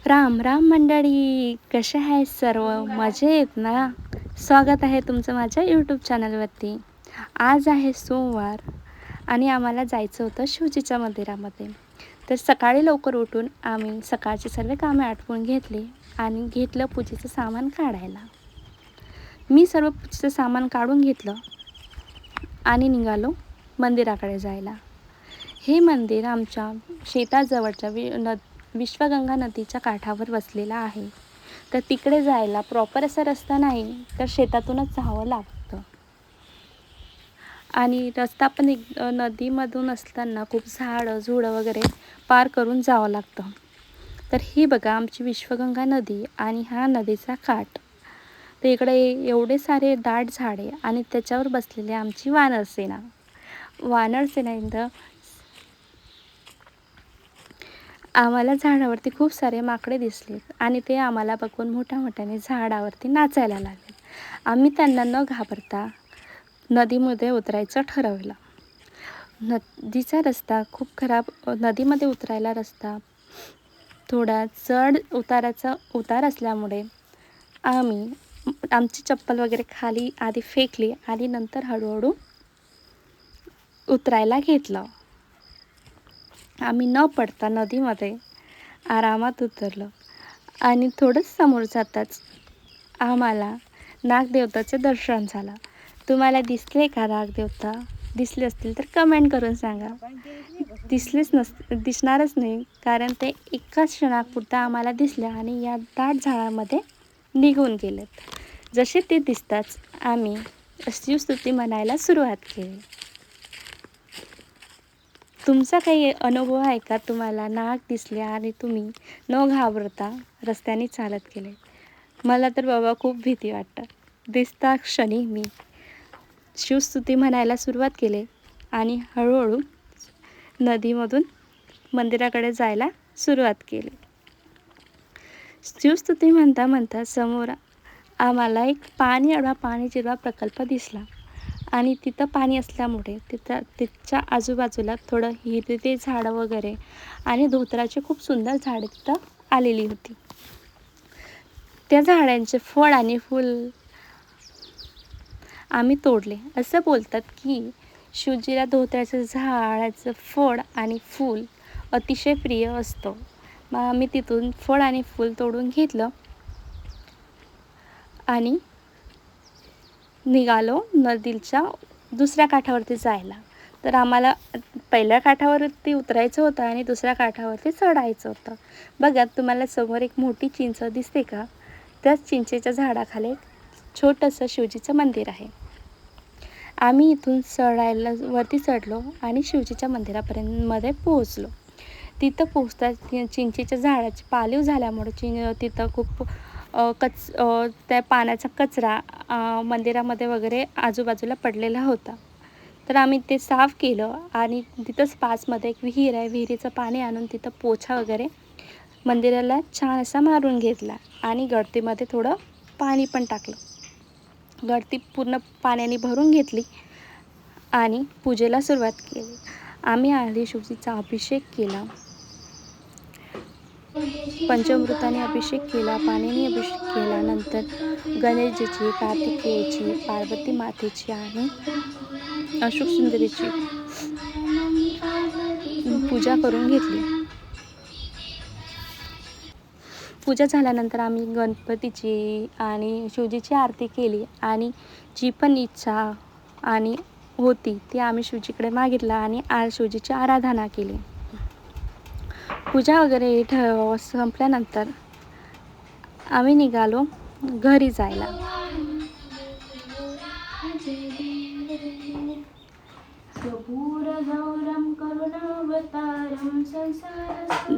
राम राम मंडळी, कसे आहे सर्व? मजेत ना? स्वागत आहे तुमचं माझ्या यूट्यूब चॅनलवरती. आज आहे सोमवार आणि आम्हाला जायचं होतं शिवजीच्या मंदिरामध्ये. तर सकाळी लवकर उठून आम्ही सकाळची सर्व कामे आटपून घेतली आणि घेतलं पूजेचं सामान काढायला. मी सर्व पूजेचं सामान काढून घेतलं आणि निघालो मंदिराकडे जायला. हे मंदिर आमच्या शेताजवळच्या विश्वगंगा नदीच्या काठावर वसलेला आहे. तर तिकडे जायला प्रॉपर असा रस्ता नाही, तर शेतातूनच जावं लागतं. आणि रस्ता पण नदीमधून असताना खूप झाडं झुडं वगैरे पार करून जावं लागतं. तर ही बघा आमची विश्वगंगा नदी आणि हा नदीचा काठ. तर इकडे एवढे सारे दाट झाडे आणि त्याच्यावर बसलेली आमची वानरसेना. वानरसेना आम्हाला झाडावरती खूप सारे माकडे दिसले आणि ते आम्हाला बघून मोठ्याने झाडावरती नाचायला लागले. आम्ही त्यांना न घाबरता नदीमध्ये उतरायचं ठरवलं. नदीचा रस्ता खूप खराब, नदीमध्ये उतरायला रस्ता थोडा चढ उतार असल्यामुळे आम्ही आमची चप्पल वगैरे खाली आधी फेकली आणि नंतर हळूहळू उतरायला घेतलं. आम्ही न पडता नदीमध्ये आरामात उतरलो आणि थोडंच समोर जाताच आम्हाला नागदेवताचे दर्शन झालं. तुम्हाला दिसले का नागदेवता? दिसले असतील तर कमेंट करून सांगा. दिसणारच नाही, कारण ते एकाच क्षणापुरता आम्हाला दिसले आणि या दाट झाडामध्ये निघून गेलेत. जसे ते दिसताच आम्ही शिवस्तुती म्हणायला सुरुवात केली. तुमचा काही अनुभव आहे का? तुम्हाला नाग दिसले आणि तुम्ही न घाबरता रस्त्याने चालत गेले? मला तर बाबा खूप भीती वाटतं. दिसता क्षणी मी शिवस्तुती म्हणायला सुरुवात केली आणि हळूहळू नदीमधून मंदिराकडे जायला सुरुवात केली. शिवस्तुती म्हणता समोर आम्हाला एक पाणी जिरवा प्रकल्प दिसला आणि तिथं पाणी असल्यामुळे तिच्या आजूबाजूला थोडं हिरवे झाडं वगैरे आणि धोत्राची खूप सुंदर झाडे तिथं आलेली होती. त्या झाडांचे फळ आणि फूल आम्ही तोडले. असं बोलतात की शिवजीला धोत्राचं झाडाचं फळ आणि फूल अतिशय प्रिय असतं. मग आम्ही तिथून फळ आणि फूल तोडून घेतलं आणि निघालो नदीच्या दुसऱ्या काठावरती जायला. तर आम्हाला पहिल्या काठावरती उतरायचं होतं आणि दुसऱ्या काठावरती चढायचं होतं. बघा, तुम्हाला समोर एक मोठी चिंच दिसते का? त्याच चिंचेच्या झाडाखाली छोटंसं शिवजीचं मंदिर आहे. आम्ही इथून वरती चढलो आणि शिवजीच्या मंदिरापर्यंत पोहोचलो. तिथं पोहोचताच चिंचेच्या झाडाची पालवी झाल्यामुळे तिथं खूप त्या पाण्याचा कचरा मंदिरामध्ये वगैरे आजूबाजूला पडलेला होता. तर आम्ही ते साफ केलं आणि तिथंच पाचमध्ये एक विहीर आहे, विहिरीचं पाणी आणून तिथं पोछा वगैरे मंदिराला छान असा मारून घेतला आणि गळतीमध्ये थोडं पाणी पण टाकलं. गळती पूर्ण पाण्याने भरून घेतली आणि पूजेला सुरुवात केली. आम्ही आधी शिवजीचा अभिषेक केला, पंचामृताने अभिषेक केला, पाण्याने अभिषेक केला. नंतर गणेशजीची, कार्तिकेयची, पार्वती मातेची आणि अशोक सुंदरीची पूजा करून घेतली. पूजा झाल्यानंतर आम्ही गणपतीची आणि शिवजीची आरती केली आणि जी पण इच्छा आणि होती ती आम्ही शिवजीकडे मागितला आणि आज शिवजीची आराधना केली. पूजा वगैरे संपल्यानंतर आम्ही निघालो घरी जायला.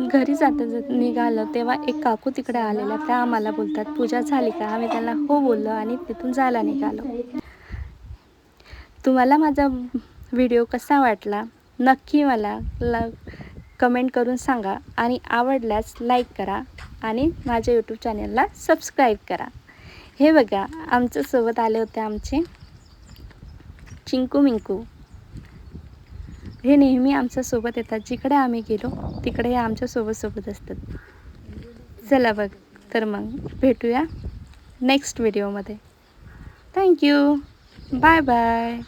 घरी निघालो तेव्हा एक काकू तिकडे आलेल्या. त्या आम्हाला बोलतात, पूजा झाली का? आम्ही त्यांना हो बोललो आणि तिथून जायला निघालो. तुम्हाला माझा व्हिडिओ कसा वाटला नक्की मला कमेंट करून सांगा आणि आवडल्यास लाईक करा आणि माझ्या यूट्यूब चॅनलला सबस्क्राईब करा. हे बघा, आमच्यासोबत आले होते आमचे चिंकू मिंकू. हे नेहमी आमच्यासोबत येतात. जिकडे आम्ही गेलो तिकडे हे आमच्या सोबत असतात. चला बघ, तर मग भेटूया नेक्स्ट व्हिडिओमध्ये. थँक्यू. Bye bye.